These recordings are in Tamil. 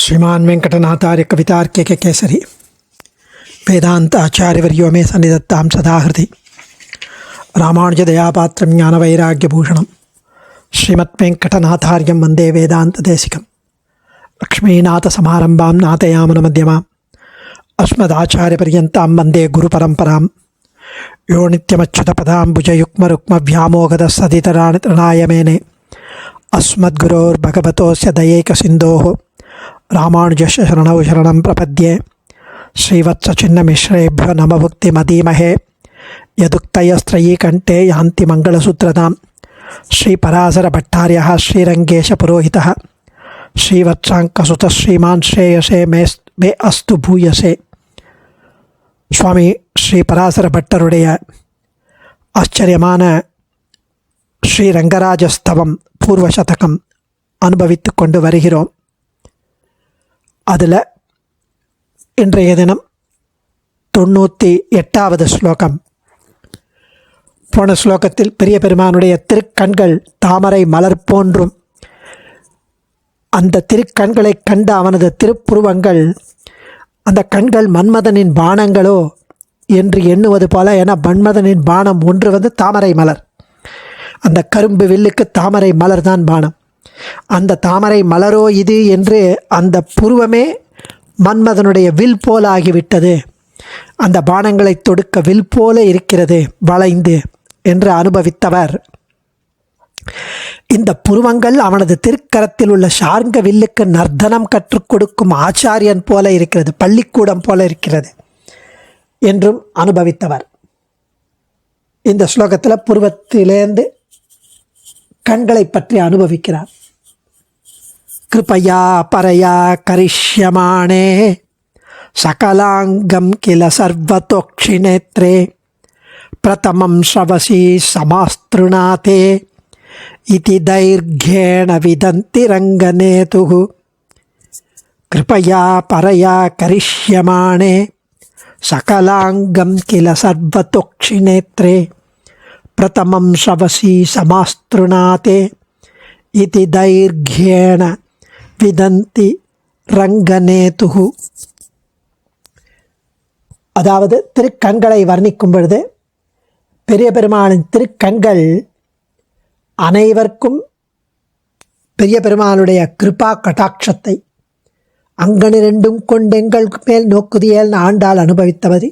श्रीमान वेंकटनाथार्य कवितार्क्य के केसरी वेदांत आचार्यवर्यो मे सन्निधत्तां सदा हृदि रामानुजदयापात्रं ज्ञानवैराग्यभूषणं श्रीमद्वेंकटनाथार्यं वन्दे वेदान्तदेशिकं लक्ष्मीनाथसमारम्भां नाथयामुनमध्यमाम् अस्मदाचार्यपर्यन्तां वन्दे गुरुपरम्परां यो नित्यमच्युतपदाम्बुजयुग्मरुक्मव्यामोहतसदितराणि तृणाय मेने अस्मद्गुरोर्भगवतोस्य दयैकसिन्धोः रामानुजस्य शरणौ शरणं प्रपद्ये श्रीवत्सचिन्नमिश्रेभ्यो नमभुक्तिमदीमहे यदुक्तयस्त्रयीकण्ठे यान्ति मङ्गलसूत्रतां श्रीपराशरभट्टार्यः श्रीरङ्गेशपुरोहितः श्रीवत्साङ्कसुतः श्रीमान् श्रेयसे मे अस्तु भूयसे சுவாமி ஸ்ரீ பராசர பட்டருடைய ஆச்சரியமான ஸ்ரீ ரங்கராஜஸ்தவம் பூர்வ சதகம் அனுபவித்து கொண்டு வருகிறோம். அதில் இன்றைய தினம் 98வது ஸ்லோகம். போன ஸ்லோகத்தில் பெரிய பெருமானுடைய திருக்கண்கள் தாமரை மலர் போன்றும், அந்த திருக்கண்களை கண்ட அவனது திருப்புருவங்கள் அந்த கண்கள் மன்மதனின் பானங்களோ என்று எண்ணுவது போல. என மன்மதனின் பானம் ஒன்று தாமரை மலர். அந்த கரும்பு வில்லுக்கு தாமரை மலர் தான் பானம். அந்த தாமரை மலரோ இது என்று அந்த புருவமே மன்மதனுடைய வில் போல ஆகிவிட்டது. அந்த பானங்களை தொடுக்க வில் போல இருக்கிறது வளைந்து என்று அனுபவித்தவர். இந்த புருவங்கள் அவனது திருக்கரத்தில் உள்ள ஷார்ங்க வில்லுக்கு நர்த்தனம் கற்றுக் கொடுக்கும் ஆச்சாரியன் போல இருக்கிறது, பள்ளிக்கூடம் போல இருக்கிறது என்றும் அனுபவித்தவர். இந்த ஸ்லோகத்தில் புருவத்திலேருந்து கண்களை பற்றி அனுபவிக்கிறார். கிருபையா பரையா கரிஷ்யமானே சகலாங்கம் கில சர்வதோக்ஷிநேத்ரே பிரதமம் ஸ்ரவசி சமாஸ்திருநாதே இதி தைர்கேண விதந்தி ரங்கநேதுஹு. கிருபையா பரையா கரிஷ்யமானே சகலாங்கம் கில சர்வதோக்ஷிநேத்ரே பிரதமம் ஸ்ரவசி சமாஸ்திருநாதே இதி தைர்கேண விதந்தி ரங்கநேதுஹு. அதாவது திருக்கண்களை வர்ணிக்கும் பொழுது பெரிய பெருமாளின் திருக்கண்கள் அனைவருக்கும் பெரிய பெருமாளுடைய கிருபா கடாட்சத்தை அங்கனிரண்டும் கொண்டெங்கள் மேல் நோக்குதியல்னு ஆண்டாள் அனுபவித்தவது.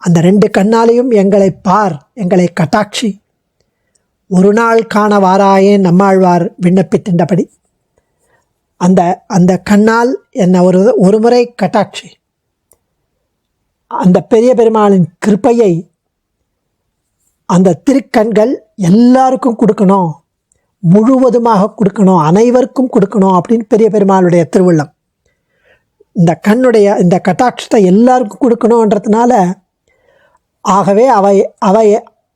அந்த ரெண்டு கண்ணாலையும் எங்களை பார், எங்களை கட்டாட்சி, ஒரு நாள் காண வாராயே நம்மாழ்வார் விண்ணப்பித்தின்றபடி அந்த அந்த கண்ணால் என்னை ஒரு முறை கட்டாட்சி. அந்த பெரிய பெருமாளின் கிருப்பையை அந்த திருக்கண்கள் எல்லாருக்கும் கொடுக்கணும், முழுவதுமாக கொடுக்கணும், அனைவருக்கும் கொடுக்கணும் அப்படின்னு பெரிய பெருமாளுடைய திருவுள்ளம். இந்த கண்ணுடைய இந்த கட்டாட்சத்தை எல்லாருக்கும் கொடுக்கணுன்றதுனால ஆகவே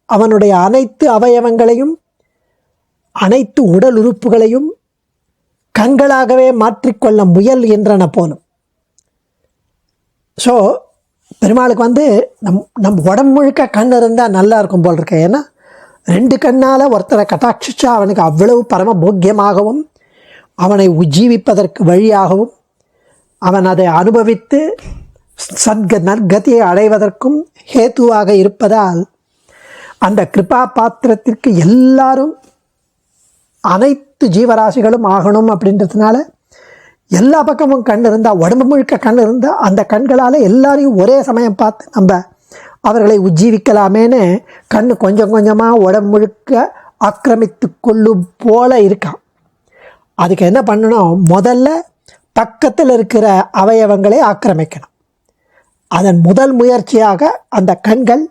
அவனுடைய அனைத்து அவயவங்களையும் அனைத்து உடல் உறுப்புகளையும் கண்களாகவே மாற்றிக்கொள்ள முயல் என்றன போலும். ஸோ பெருமாளுக்கு நம் உடம்பு முழுக்க கண் இருந்தால் நல்லா இருக்கும் போல் இருக்க. ஏன்னா ரெண்டு கண்ணால் ஒருத்தரை கட்டாட்சிச்சா அவனுக்கு அவ்வளவு பரம போக்கியமாகவும் அவனை உஜ்ஜீவிப்பதற்கு வழியாகவும் அவன் அதை அனுபவித்து நற்கதியை அடைவதற்கும் ஹேத்துவாக இருப்பதால் அந்த கிருபா பாத்திரத்திற்கு எல்லாரும் அனைத்து ஜீவராசிகளும் ஆகணும் அப்படின்றதுனால எல்லா பக்கமும் கண் இருந்தால், உடம்பு முழுக்க கண் இருந்தால் அந்த கண்களால் எல்லாரையும் ஒரே சமயம் பார்த்து நம்ம அவர்களை உஜ்ஜீவிக்கலாமேன்னு கண் கொஞ்சம் கொஞ்சமாக உடம்பு முழுக்க ஆக்கிரமித்து கொள்ளும் போல இருக்கான். அதுக்கு என்ன பண்ணணும்? முதல்ல பக்கத்தில் இருக்கிற அவயவங்களை ஆக்கிரமிக்கணும். அதன் முதல் முயற்சியாக அந்த கண்கள்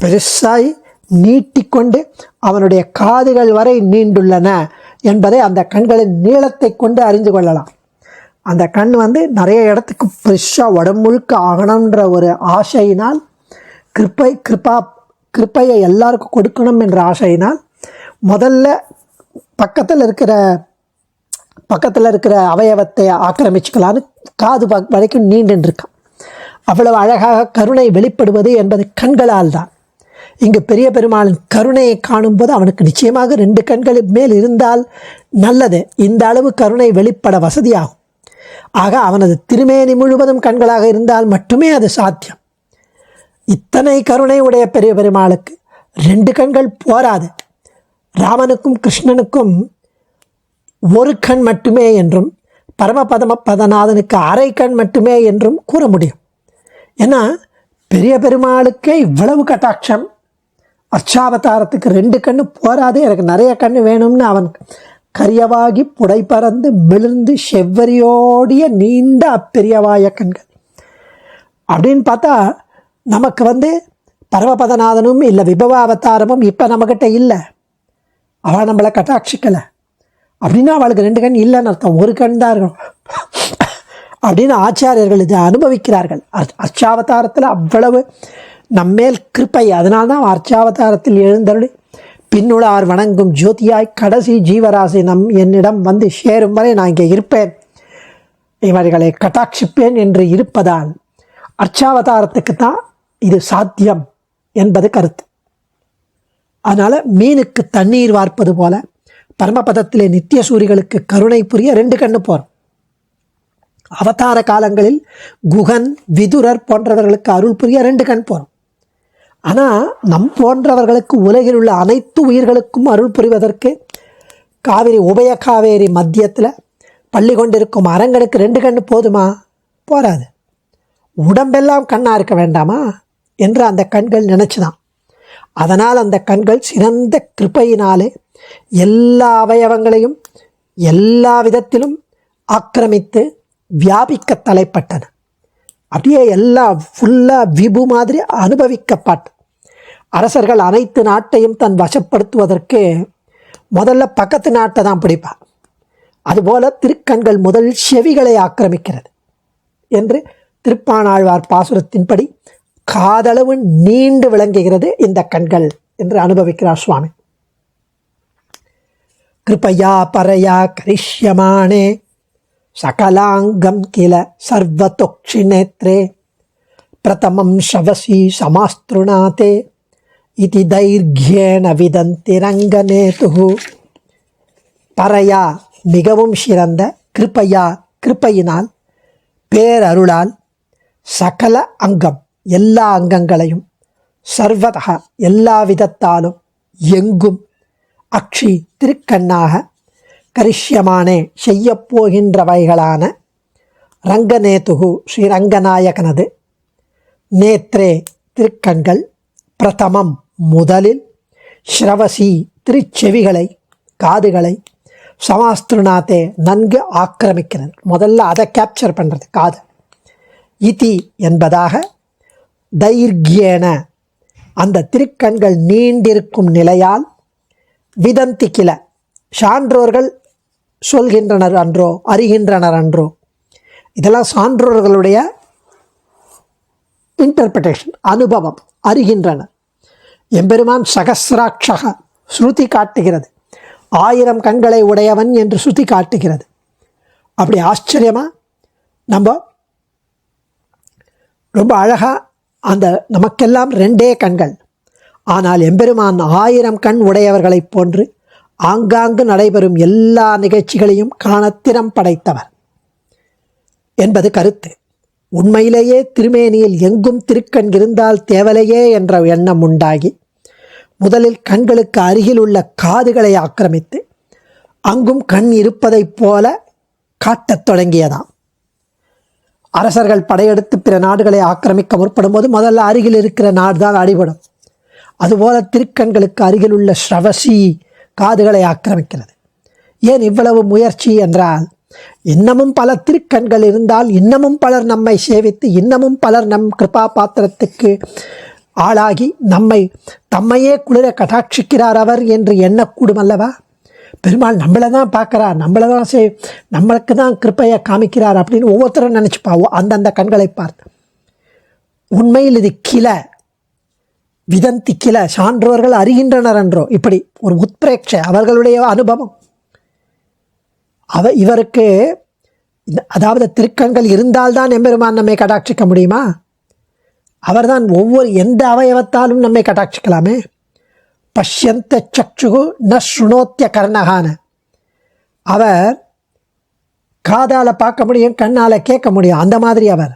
பெருசாய் நீட்டிக்கொண்டு அவனுடைய காதுகள் வரை நீண்டுள்ளன என்பதை அந்த கண்களின் நீளத்தை கொண்டு அறிந்து கொள்ளலாம். அந்த கண் நிறைய இடத்துக்கு பெருசாக உடம்பு முழுக்க ஆகணுன்ற ஒரு ஆசையினால், கிருப்பையை எல்லாருக்கும் கொடுக்கணும் என்ற ஆசையினால் முதல்ல பக்கத்தில் இருக்கிற அவயவத்தை ஆக்கிரமிச்சுக்கலான்னு காது வரைக்கும் நீண்டுருக்கான். அவ்வளவு அழகாக கருணை வெளிப்படுவது என்பது கண்களால் தான். இங்கு பெரிய பெருமாளின் கருணையை காணும்போது அவனுக்கு நிச்சயமாக ரெண்டு கண்கள் மேல் இருந்தால் நல்லது. இந்த அளவு கருணை வெளிப்பட வசதியாகும். ஆக அவனது திருமேனி முழுவதும் கண்களாக இருந்தால் மட்டுமே அது சாத்தியம். இத்தனை கருணை உடைய பெரிய பெருமாளுக்கு 2 கண்கள் போராது. ராமனுக்கும் கிருஷ்ணனுக்கும் ஒரு கண் மட்டுமே என்றும் பரமபதநாதனுக்கு அரை கண் மட்டுமே என்றும் கூற முடியும். ஏன்னா பெரிய பெருமாளுக்கே இவ்வளவு கட்டாட்சம், அர்ச்சாவதாரத்துக்கு 2 கண்ணு போராது, எனக்கு நிறைய கண்ணு வேணும்னு அவன் கரியவாகி புடை பறந்து மிளிர்ந்து செவ்வரியோடிய நீண்ட அப்பெரியவாய கண்கள். அப்படின்னு பார்த்தா நமக்கு பரமபதநாதனும் இல்லை விபவாவதாரமும் இப்போ நம்மக்கிட்ட இல்லை. அவள் நம்மளை கட்டாட்சிக்கலை அப்படின்னா அவளுக்கு 2 கண் இல்லைன்னு அர்த்தம், ஒரு கண் தான் இருக்கும் அப்படின்னு ஆச்சாரியர்கள் இதை அனுபவிக்கிறார்கள். அர்ச்சாவதாரத்தில் அவ்வளவு நம்மேல் கிருப்பை. அதனால்தான் அர்ச்சாவதாரத்தில் எழுந்தருளி பின்னுளார் வணங்கும் ஜோதியாய் கடைசி ஜீவராசி என்னிடம் வந்து சேரும் வரை நான் இங்கே இருப்பேன், இவர்களை கட்டாட்சிப்பேன் என்று இருப்பதால் அர்ச்சாவதாரத்துக்கு தான் இது சாத்தியம் என்பது கருத்து. அதனால் மீனுக்கு தண்ணீர் வார்ப்பது போல பரமபதத்திலே நித்திய சூரிகளுக்கு கருணை புரிய 2 கண்ணு போகிறோம். அவதார காலங்களில் குகன் விதுரர் போன்றவர்களுக்கு அருள் புரிய 2 கண் போகிறோம். ஆனால் நம் போன்றவர்களுக்கு உலகில் உள்ள அனைத்து உயிர்களுக்கும் அருள் புரிவதற்கு காவிரி உபய காவேரி மத்தியத்தில் பள்ளி கொண்டிருக்கும் அரங்கனுக்கு 2 கண்ணு போதுமா? போராது. உடம்பெல்லாம் கண்ணாக இருக்க வேண்டாமா என்று அந்த கண்கள் நினச்சிதான். அதனால் அந்த கண்கள் சிறந்த கிருப்பையினாலே எல்லா அவயவங்களையும் எல்லா விதத்திலும் ஆக்கிரமித்து வியாபிக்க தலைப்பட்டன. அப்படியே எல்லாம் ஃபுல்லாக விபு மாதிரி அனுபவிக்கப்பட்ட அரசர்கள் அனைத்து நாட்டையும் தன் வசப்படுத்துவதற்கு முதல்ல பக்கத்து நாட்டை தான் பிடிப்பார். அதுபோல திருக்கண்கள் முதல் செவிகளை ஆக்கிரமிக்கிறது என்று திருப்பாணாழ்வார் பாசுரத்தின்படி காதளவு நீண்டு விளங்குகிறது இந்த கண்கள் என்று அனுபவிக்கிறார் சுவாமி. கிருபையா பரையா கரிஷ்யமானே சகலாங்கம் கில சர்வதொக்ஷி நேத்ரே பிரதமம் ஷவசி சமாஸ்திருநாதே இதி தைர்க்யேன விதந்தி ரங்கநேதுஹு. பரையா மிகவும் சிறந்த, கிருபையா கிருபையினால், பேரருளால், சகல அங்கம் எல்லா அங்கங்களையும், சர்வதா எல்லா விதத்தாலும், எங்கும், அக்ஷி திருக்கண்ணாக, கரிஷ்யமானே செய்யப்போகின்றவைகளான, ரங்கநேதுகு ஸ்ரீரங்கநாயகனது, நேத்ரே திருக்கண்கள், பிரதமம் முதலில், ஸ்ரவசி திருச்செவிகளை காதுகளை, சமாஸ்திருநாதே நன்கு ஆக்கிரமிக்கிறது. முதல்ல அதை கேப்சர் பண்ணுறது காது. இதி என்பதாக, தைர்க்யேன அந்த திருக்கண்கள் நீண்டிருக்கும் நிலையால், விதந்தி கில சான்றோர்கள் சொல்கின்றனர் அன்றோ, அறிகின்றனர் அன்றோ. இதெல்லாம் சான்றோர்களுடைய இன்டர்பிரேஷன், அனுபவம், அறிகின்றனர். எம்பெருமான் சகசிராட்சக ஸ்ருதி காட்டுகிறது, 1000 கண்களை உடையவன் என்று ஸ்ருதி காட்டுகிறது. அப்படி ஆச்சரியமாக நம்ம ரொம்ப அழகாக அந்த நமக்கெல்லாம் 2 கண்கள், ஆனால் எம்பெருமான் 1000 கண் உடையவர்களைப் போன்று ஆங்காங்கு நடைபெறும் எல்லா நிகழ்ச்சிகளையும் காண திறம் படைத்தவர் என்பது கருத்து. உண்மையிலேயே திருமேனியில் எங்கும் திருக்கண் இருந்தால் தேவலையே என்ற எண்ணம் உண்டாகி, முதலில் கண்களுக்கு அருகில் உள்ள காதுகளை ஆக்கிரமித்து அங்கும் கண் இருப்பதைப் போல காட்டத் தொடங்கியதாம். அரசர்கள் படையெடுத்து பிற நாடுகளை ஆக்கிரமிக்க முற்படும் போது முதல்ல அருகில் இருக்கிற நாடு தான் அடிபடும். அதுபோல திருக்கண்களுக்கு அருகில் உள்ள ஸ்ரவசி காதுகளை ஆக்கிரமிக்கிறது. ஏன் இவ்வளவு முயற்சி என்றால், இன்னமும் பல திருக்கண்கள் இருந்தால் இன்னமும் பலர் நம்மை சேவித்து, இன்னமும் பலர் நம் கிருபா பாத்திரத்துக்கு ஆளாகி தம்மையே குளிர கடாட்சிக்கிறார் அவர் என்று எண்ணக்கூடும் அல்லவா? பெருமாள் நம்மளை தான் பார்க்குறார், நம்மளை தான் நம்மளுக்கு தான் கிருப்பையை காமிக்கிறார் அப்படின்னு ஒவ்வொருத்தரும் நினச்சிப்பாவோ அந்தந்த கண்களை பார்த்து. உண்மையில் இது கில விதந்தி கில, சான்றோர்கள் அறிகின்றனர் என்றோ, இப்படி ஒரு உத்பிரேட்ச அவர்களுடைய அனுபவம். இவருக்கு அதாவது திருக்கண்கள் இருந்தால்தான் எம்பெருமான் நம்மை கடாட்சிக்க முடியுமா? அவர்தான் எந்த அவயவத்தாலும் நம்மை கடாட்சிக்கலாமே. பஷ்யந்த சக்ஷுகு ந ஸ்ருணோத்திய கர்ணகான, அவர் காதால் பார்க்க முடியும், கண்ணால் கேட்க முடியும். அந்த மாதிரி அவர்.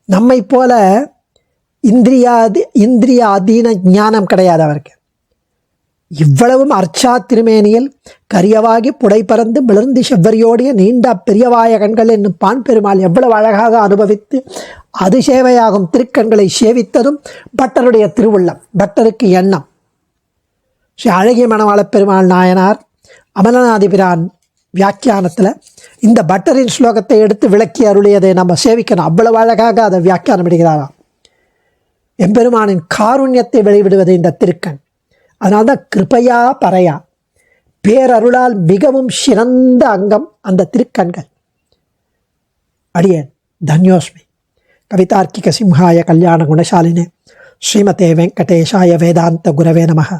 நம்மை போல இந்திரிய அதீன ஞானம் கிடையாது அவருக்கு. இவ்வளவும் அர்ச்சா திருமேனியில் கரியவாகி புடை பறந்து மிளர்ந்து செவ்வரியோடைய நீண்ட பெரியவாய கண்கள் என்னும் பான் பெருமாள் எவ்வளவு அழகாக அனுபவித்து அது சேவையாகும் திருக்கண்களை சேவித்ததும் பட்டருடைய திருவுள்ளம், பட்டருக்கு எண்ணம். ஸ்ரீ அழகிய மணவாள பெருமாள் நாயனார் அமலநாதிபிரான் வியாக்கியானத்தில் இந்த பட்டரின் ஸ்லோகத்தை எடுத்து விளக்கி அருளியதை நம்ம சேவிக்கணும். அவ்வளவு அழகாக அதை வியாக்கியானம் இடுகிறாராம். எம்பெருமானின் காருண்யத்தை வெளிவிடுவது இந்த திருக்கண். அதனால்தான் கிருபையா பறையா, பேரருளால் மிகவும் சிறந்த அங்கம் அந்த திருக்கண்கள். அடியேன் தன்யோஸ்மி. கவிதார்க்கிக சிம்ஹாய கல்யாண குணசாலினே ஸ்ரீமதே வெங்கடேஷாய வேதாந்த குரவே நமः.